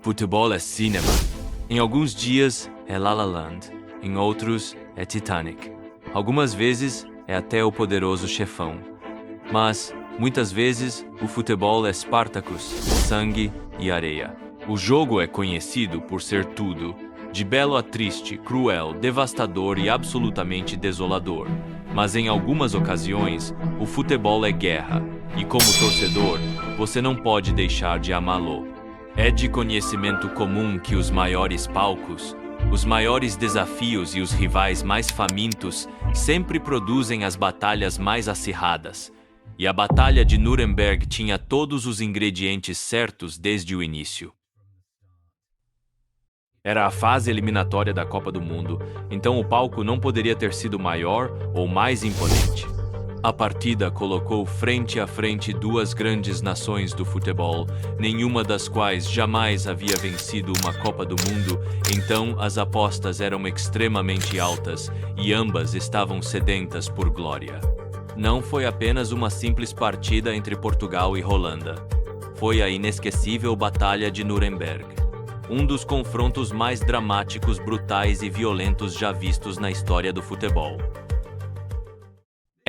Futebol é cinema. Em alguns dias é La La Land, em outros é Titanic. Algumas vezes é até O Poderoso Chefão. Mas, muitas vezes, o futebol é Spartacus, sangue e areia. O jogo é conhecido por ser tudo, de belo a triste, cruel, devastador e absolutamente desolador. Mas em algumas ocasiões, o futebol é guerra, e como torcedor, você não pode deixar de amá-lo. É de conhecimento comum que os maiores palcos, os maiores desafios e os rivais mais famintos sempre produzem as batalhas mais acirradas. E a Batalha de Nuremberg tinha todos os ingredientes certos desde o início. Era a fase eliminatória da Copa do Mundo, então o palco não poderia ter sido maior ou mais imponente. A partida colocou frente a frente duas grandes nações do futebol, nenhuma das quais jamais havia vencido uma Copa do Mundo, então as apostas eram extremamente altas e ambas estavam sedentas por glória. Não foi apenas uma simples partida entre Portugal e Holanda. Foi a inesquecível Batalha de Nuremberg. Um dos confrontos mais dramáticos, brutais e violentos já vistos na história do futebol.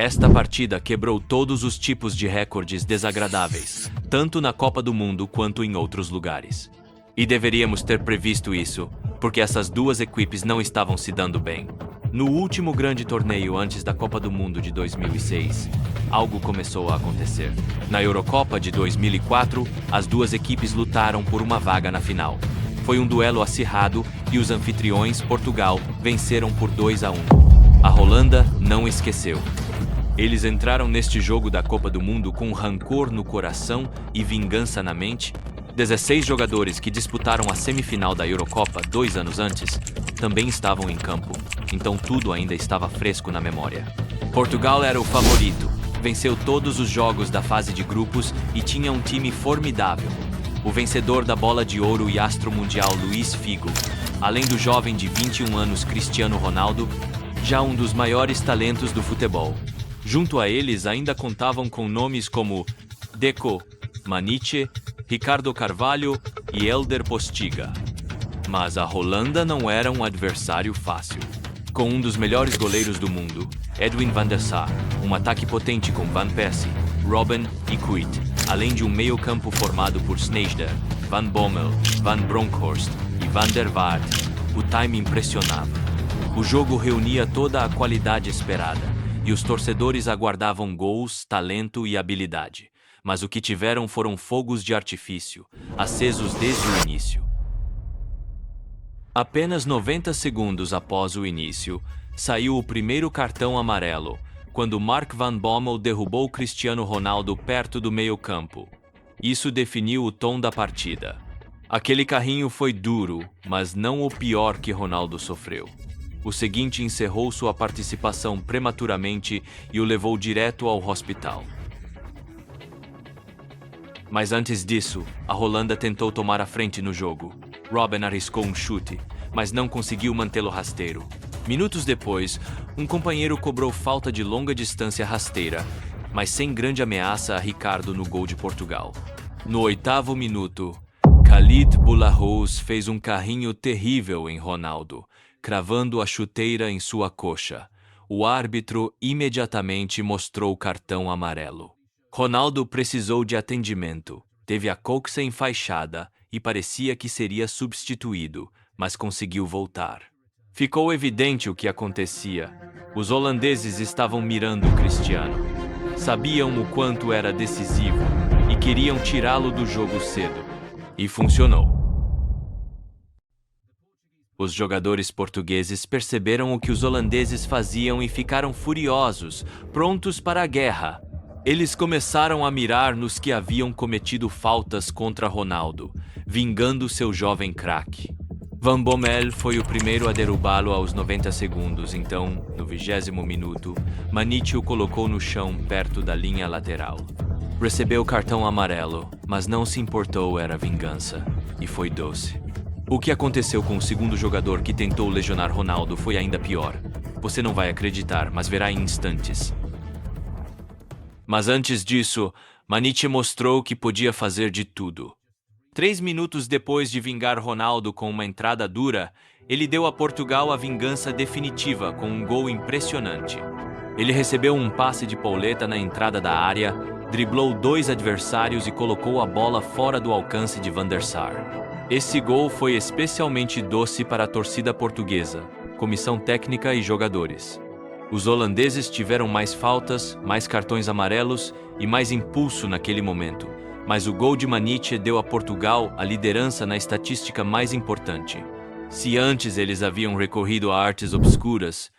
Esta partida quebrou todos os tipos de recordes desagradáveis, tanto na Copa do Mundo quanto em outros lugares. E deveríamos ter previsto isso, porque essas duas equipes não estavam se dando bem. No último grande torneio antes da Copa do Mundo de 2006, algo começou a acontecer. Na Eurocopa de 2004, as duas equipes lutaram por uma vaga na final. Foi um duelo acirrado e os anfitriões, Portugal, venceram por 2-1. A Holanda não esqueceu. Eles entraram neste jogo da Copa do Mundo com rancor no coração e vingança na mente. 16 jogadores que disputaram a semifinal da Eurocopa 2 anos antes também estavam em campo, então tudo ainda estava fresco na memória. Portugal era o favorito, venceu todos os jogos da fase de grupos e tinha um time formidável. O vencedor da Bola de Ouro e astro mundial Luís Figo, além do jovem de 21 anos Cristiano Ronaldo, já um dos maiores talentos do futebol. Junto a eles ainda contavam com nomes como Deco, Maniche, Ricardo Carvalho e Elder Postiga. Mas a Holanda não era um adversário fácil. Com um dos melhores goleiros do mundo, Edwin van der Sar, um ataque potente com Van Persie, Robben e Kuyt, além de um meio-campo formado por Sneijder, Van Bommel, Van Bronckhorst e Van der Vaart, o time impressionava. O jogo reunia toda a qualidade esperada, e os torcedores aguardavam gols, talento e habilidade. Mas o que tiveram foram fogos de artifício, acesos desde o início. Apenas 90 segundos após o início, saiu o primeiro cartão amarelo, quando Mark Van Bommel derrubou Cristiano Ronaldo perto do meio-campo. Isso definiu o tom da partida. Aquele carrinho foi duro, mas não o pior que Ronaldo sofreu. O seguinte encerrou sua participação prematuramente e o levou direto ao hospital. Mas antes disso, a Holanda tentou tomar a frente no jogo. Robben arriscou um chute, mas não conseguiu mantê-lo rasteiro. Minutos depois, um companheiro cobrou falta de longa distância rasteira, mas sem grande ameaça a Ricardo no gol de Portugal. No 8º minuto, Khalid Boulahrouz fez um carrinho terrível em Ronaldo, cravando a chuteira em sua coxa. O árbitro imediatamente mostrou o cartão amarelo. Ronaldo precisou de atendimento, teve a coxa enfaixada e parecia que seria substituído, mas conseguiu voltar. Ficou evidente o que acontecia. Os holandeses estavam mirando o Cristiano. Sabiam o quanto era decisivo e queriam tirá-lo do jogo cedo. E funcionou. Os jogadores portugueses perceberam o que os holandeses faziam e ficaram furiosos, prontos para a guerra. Eles começaram a mirar nos que haviam cometido faltas contra Ronaldo, vingando seu jovem craque. Van Bommel foi o primeiro a derrubá-lo aos 90 segundos, então, no 20º minuto, Maniche o colocou no chão perto da linha lateral. Recebeu cartão amarelo, mas não se importou, era vingança, e foi doce. O que aconteceu com o segundo jogador que tentou lesionar Ronaldo foi ainda pior. Você não vai acreditar, mas verá em instantes. Mas antes disso, Maniche mostrou que podia fazer de tudo. 3 minutos depois de vingar Ronaldo com uma entrada dura, ele deu a Portugal a vingança definitiva com um gol impressionante. Ele recebeu um passe de Pauleta na entrada da área, driblou 2 adversários e colocou a bola fora do alcance de Van der Sar. Esse gol foi especialmente doce para a torcida portuguesa, comissão técnica e jogadores. Os holandeses tiveram mais faltas, mais cartões amarelos e mais impulso naquele momento, mas o gol de Maniche deu a Portugal a liderança na estatística mais importante. Se antes eles haviam recorrido a artes obscuras,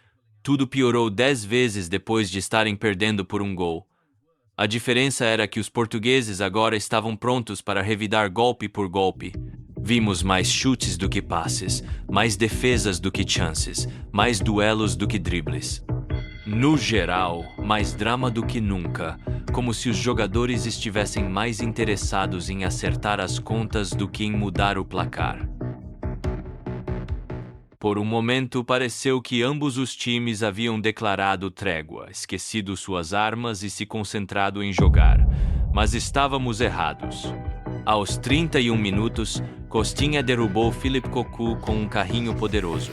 tudo piorou 10 vezes depois de estarem perdendo por um gol. A diferença era que os portugueses agora estavam prontos para revidar golpe por golpe. Vimos mais chutes do que passes, mais defesas do que chances, mais duelos do que dribles. No geral, mais drama do que nunca, como se os jogadores estivessem mais interessados em acertar as contas do que em mudar o placar. Por um momento, pareceu que ambos os times haviam declarado trégua, esquecido suas armas e se concentrado em jogar, mas estávamos errados. Aos 31 minutos, Costinha derrubou Philippe Cocu com um carrinho poderoso.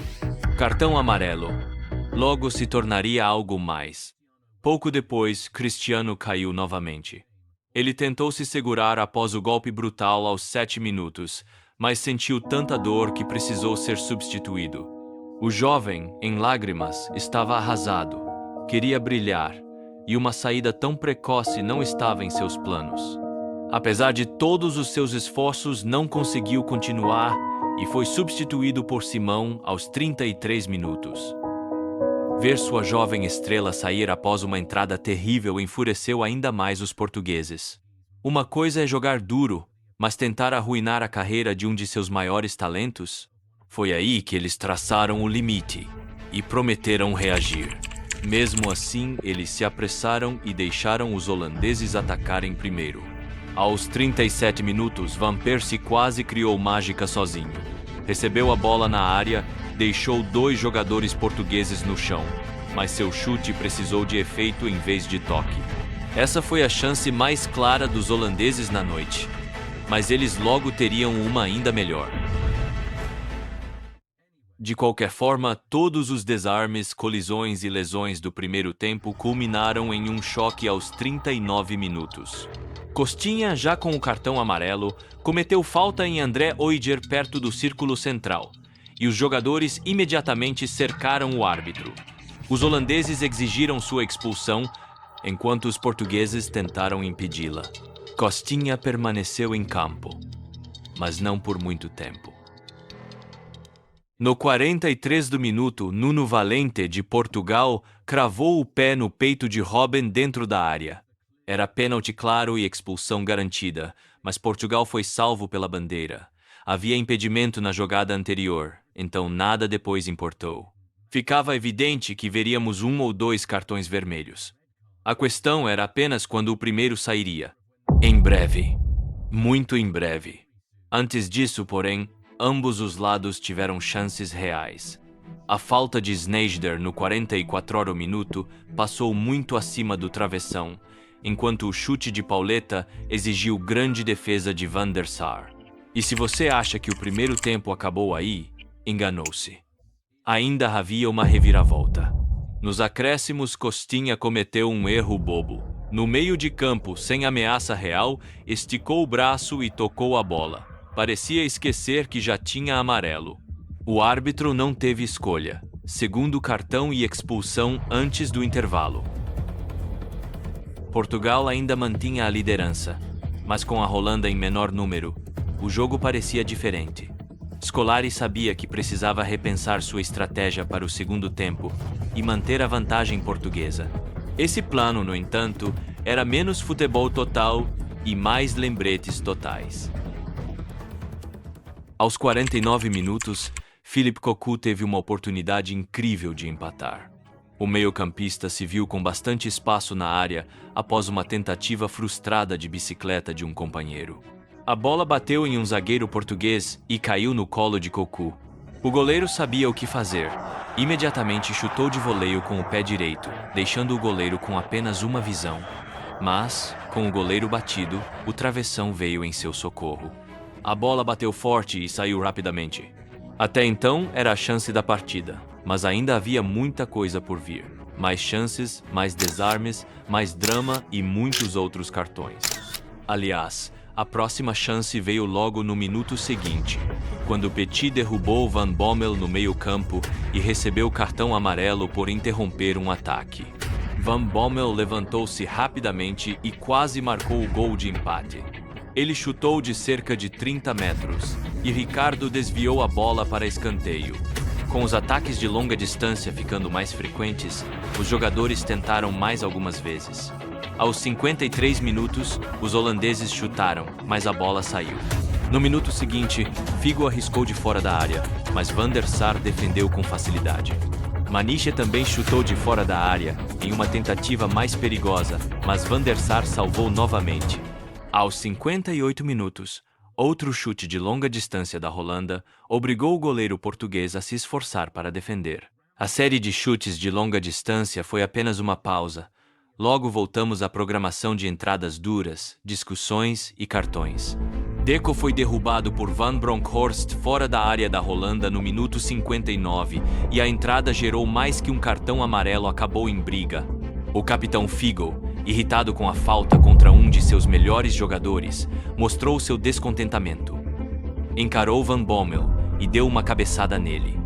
Cartão amarelo. Logo se tornaria algo mais. Pouco depois, Cristiano caiu novamente. Ele tentou se segurar após o golpe brutal aos 7 minutos, mas sentiu tanta dor que precisou ser substituído. O jovem, em lágrimas, estava arrasado. Queria brilhar, e uma saída tão precoce não estava em seus planos. Apesar de todos os seus esforços, não conseguiu continuar e foi substituído por Simão aos 33 minutos. Ver sua jovem estrela sair após uma entrada terrível enfureceu ainda mais os portugueses. Uma coisa é jogar duro, mas tentar arruinar a carreira de um de seus maiores talentos? Foi aí que eles traçaram o limite e prometeram reagir. Mesmo assim, eles se apressaram e deixaram os holandeses atacarem primeiro. Aos 37 minutos, Van Persie quase criou mágica sozinho. Recebeu a bola na área, deixou 2 jogadores portugueses no chão, mas seu chute precisou de efeito em vez de toque. Essa foi a chance mais clara dos holandeses na noite, mas eles logo teriam uma ainda melhor. De qualquer forma, todos os desarmes, colisões e lesões do primeiro tempo culminaram em um choque aos 39 minutos. Costinha, já com o cartão amarelo, cometeu falta em André Oijer perto do círculo central, e os jogadores imediatamente cercaram o árbitro. Os holandeses exigiram sua expulsão, enquanto os portugueses tentaram impedi-la. Costinha permaneceu em campo, mas não por muito tempo. No 43 do minuto, Nuno Valente, de Portugal, cravou o pé no peito de Robben dentro da área. Era pênalti claro e expulsão garantida, mas Portugal foi salvo pela bandeira. Havia impedimento na jogada anterior, então nada depois importou. Ficava evidente que veríamos 1 ou 2 cartões vermelhos. A questão era apenas quando o primeiro sairia. Em breve. Muito em breve. Antes disso, porém, ambos os lados tiveram chances reais. A falta de Sneijder no 44º minuto passou muito acima do travessão, enquanto o chute de Pauleta exigiu grande defesa de Van der Sar. E se você acha que o primeiro tempo acabou aí, enganou-se. Ainda havia uma reviravolta. Nos acréscimos, Costinha cometeu um erro bobo. No meio de campo, sem ameaça real, esticou o braço e tocou a bola. Parecia esquecer que já tinha amarelo. O árbitro não teve escolha. Segundo cartão e expulsão antes do intervalo. Portugal ainda mantinha a liderança, mas com a Holanda em menor número, o jogo parecia diferente. Scolari sabia que precisava repensar sua estratégia para o segundo tempo e manter a vantagem portuguesa. Esse plano, no entanto, era menos futebol total e mais lembretes totais. Aos 49 minutos, Philippe Cocu teve uma oportunidade incrível de empatar. O meio-campista se viu com bastante espaço na área após uma tentativa frustrada de bicicleta de um companheiro. A bola bateu em um zagueiro português e caiu no colo de Cocu. O goleiro sabia o que fazer. Imediatamente chutou de voleio com o pé direito, deixando o goleiro com apenas uma visão. Mas, com o goleiro batido, o travessão veio em seu socorro. A bola bateu forte e saiu rapidamente. Até então era a chance da partida, mas ainda havia muita coisa por vir. Mais chances, mais desarmes, mais drama e muitos outros cartões. Aliás, a próxima chance veio logo no minuto seguinte, quando Petit derrubou Van Bommel no meio-campo e recebeu cartão amarelo por interromper um ataque. Van Bommel levantou-se rapidamente e quase marcou o gol de empate. Ele chutou de cerca de 30 metros e Ricardo desviou a bola para escanteio. Com os ataques de longa distância ficando mais frequentes, os jogadores tentaram mais algumas vezes. Aos 53 minutos, os holandeses chutaram, mas a bola saiu. No minuto seguinte, Figo arriscou de fora da área, mas Van der Sar defendeu com facilidade. Maniche também chutou de fora da área, em uma tentativa mais perigosa, mas Van der Sar salvou novamente. Aos 58 minutos, outro chute de longa distância da Holanda obrigou o goleiro português a se esforçar para defender. A série de chutes de longa distância foi apenas uma pausa. Logo voltamos à programação de entradas duras, discussões e cartões. Deco foi derrubado por Van Bronckhorst fora da área da Holanda no minuto 59 e a entrada gerou mais que um cartão amarelo acabou em briga. O capitão Figo, irritado com a falta contra um de seus melhores jogadores, mostrou seu descontentamento. Encarou Van Bommel e deu uma cabeçada nele.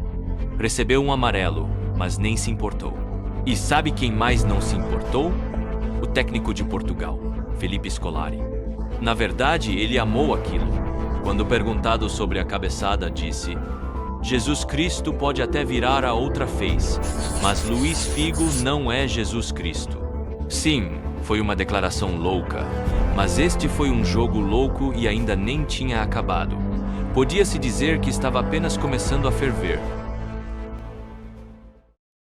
Recebeu um amarelo, mas nem se importou. E sabe quem mais não se importou? O técnico de Portugal, Felipe Scolari. Na verdade, ele amou aquilo. Quando perguntado sobre a cabeçada, disse: Jesus Cristo pode até virar a outra face, mas Luís Figo não é Jesus Cristo. Sim, foi uma declaração louca, mas este foi um jogo louco e ainda nem tinha acabado. Podia-se dizer que estava apenas começando a ferver.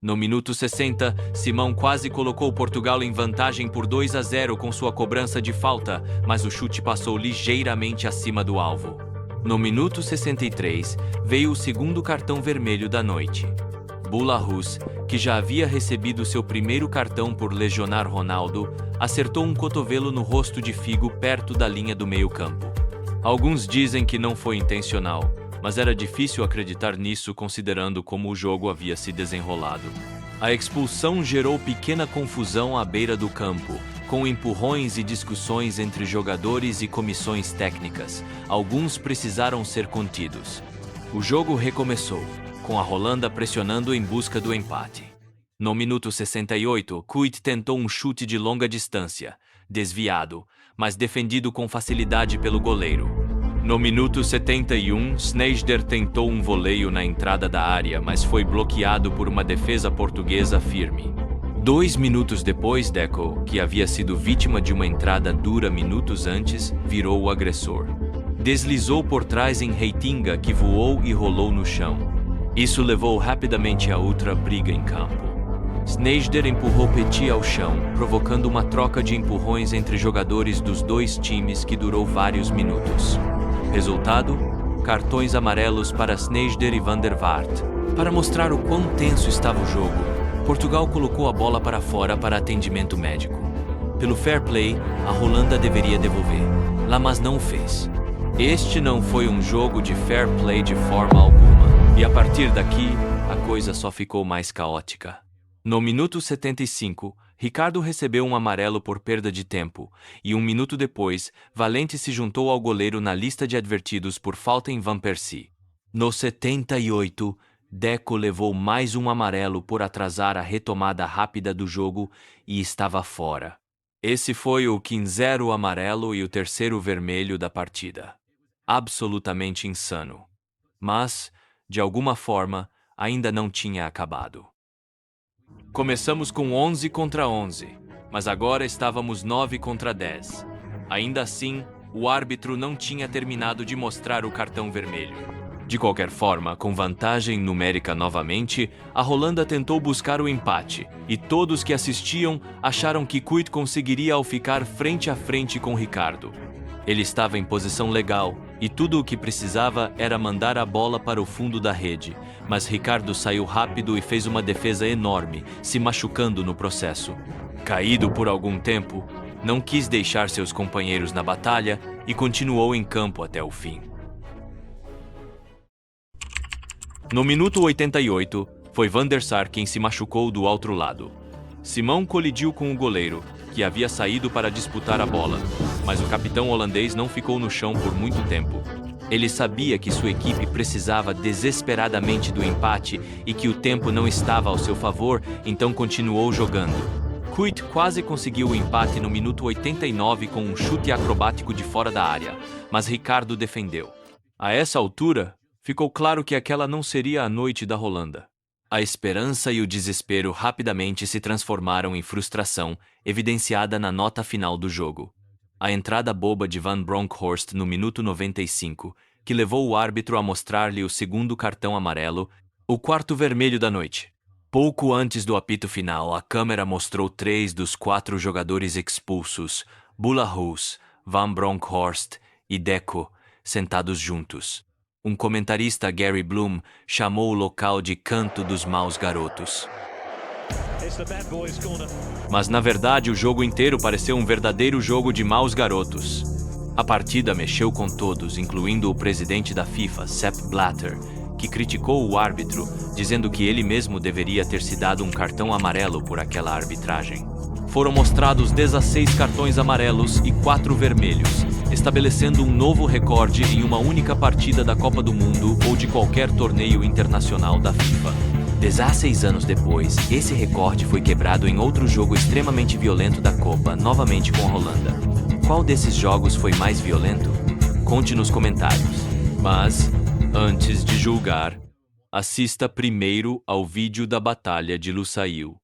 No minuto 60, Simão quase colocou Portugal em vantagem por 2-0 com sua cobrança de falta, mas o chute passou ligeiramente acima do alvo. No minuto 63, veio o segundo cartão vermelho da noite. Boulahrouz, que já havia recebido seu primeiro cartão por lesionar Ronaldo, acertou um cotovelo no rosto de Figo perto da linha do meio-campo. Alguns dizem que não foi intencional, mas era difícil acreditar nisso considerando como o jogo havia se desenrolado. A expulsão gerou pequena confusão à beira do campo, com empurrões e discussões entre jogadores e comissões técnicas. Alguns precisaram ser contidos. O jogo recomeçou, com a Holanda pressionando em busca do empate. No minuto 68, Kuyt tentou um chute de longa distância, desviado, mas defendido com facilidade pelo goleiro. No minuto 71, Sneijder tentou um voleio na entrada da área, mas foi bloqueado por uma defesa portuguesa firme. 2 minutos depois, Deco, que havia sido vítima de uma entrada dura minutos antes, virou o agressor. Deslizou por trás em Heitinga, que voou e rolou no chão. Isso levou rapidamente a outra briga em campo. Sneijder empurrou Petit ao chão, provocando uma troca de empurrões entre jogadores dos dois times que durou vários minutos. Resultado: cartões amarelos para Sneijder e Van der Vaart. Para mostrar o quão tenso estava o jogo, Portugal colocou a bola para fora para atendimento médico. Pelo fair play, a Holanda deveria devolver, mas não o fez. Este não foi um jogo de fair play de forma alguma, e a partir daqui, a coisa só ficou mais caótica. No minuto 75, Ricardo recebeu um amarelo por perda de tempo, e 1 minuto depois, Valente se juntou ao goleiro na lista de advertidos por falta em Van Persie. No 78, Deco levou mais um amarelo por atrasar a retomada rápida do jogo e estava fora. Esse foi o 15º amarelo e o 3º vermelho da partida. Absolutamente insano. Mas, de alguma forma, ainda não tinha acabado. Começamos com 11 contra 11, mas agora estávamos 9 contra 10. Ainda assim, o árbitro não tinha terminado de mostrar o cartão vermelho. De qualquer forma, com vantagem numérica novamente, a Holanda tentou buscar o empate, e todos que assistiam acharam que Kuyt conseguiria ao ficar frente a frente com Ricardo. Ele estava em posição legal, e tudo o que precisava era mandar a bola para o fundo da rede, mas Ricardo saiu rápido e fez uma defesa enorme, se machucando no processo. Caído por algum tempo, não quis deixar seus companheiros na batalha e continuou em campo até o fim. No minuto 88, foi Van der Sar quem se machucou do outro lado. Simão colidiu com o goleiro, que havia saído para disputar a bola, mas o capitão holandês não ficou no chão por muito tempo. Ele sabia que sua equipe precisava desesperadamente do empate e que o tempo não estava ao seu favor, então continuou jogando. Kuyt quase conseguiu o empate no minuto 89 com um chute acrobático de fora da área, mas Ricardo defendeu. A essa altura, ficou claro que aquela não seria a noite da Holanda. A esperança e o desespero rapidamente se transformaram em frustração, evidenciada na nota final do jogo. A entrada boba de Van Bronckhorst no minuto 95, que levou o árbitro a mostrar-lhe o segundo cartão amarelo, o quarto vermelho da noite. Pouco antes do apito final, a câmera mostrou 3 dos 4 jogadores expulsos, Boulahus, Van Bronckhorst e Deco, sentados juntos. Um comentarista, Gary Bloom, chamou o local de Canto dos Maus Garotos. Mas na verdade o jogo inteiro pareceu um verdadeiro jogo de maus garotos. A partida mexeu com todos, incluindo o presidente da FIFA, Sepp Blatter, que criticou o árbitro, dizendo que ele mesmo deveria ter se dado um cartão amarelo por aquela arbitragem. Foram mostrados 16 cartões amarelos e 4 vermelhos, estabelecendo um novo recorde em uma única partida da Copa do Mundo ou de qualquer torneio internacional da FIFA. 16 anos depois, esse recorde foi quebrado em outro jogo extremamente violento da Copa, novamente com a Holanda. Qual desses jogos foi mais violento? Conte nos comentários. Mas, antes de julgar, assista primeiro ao vídeo da Batalha de Lusail.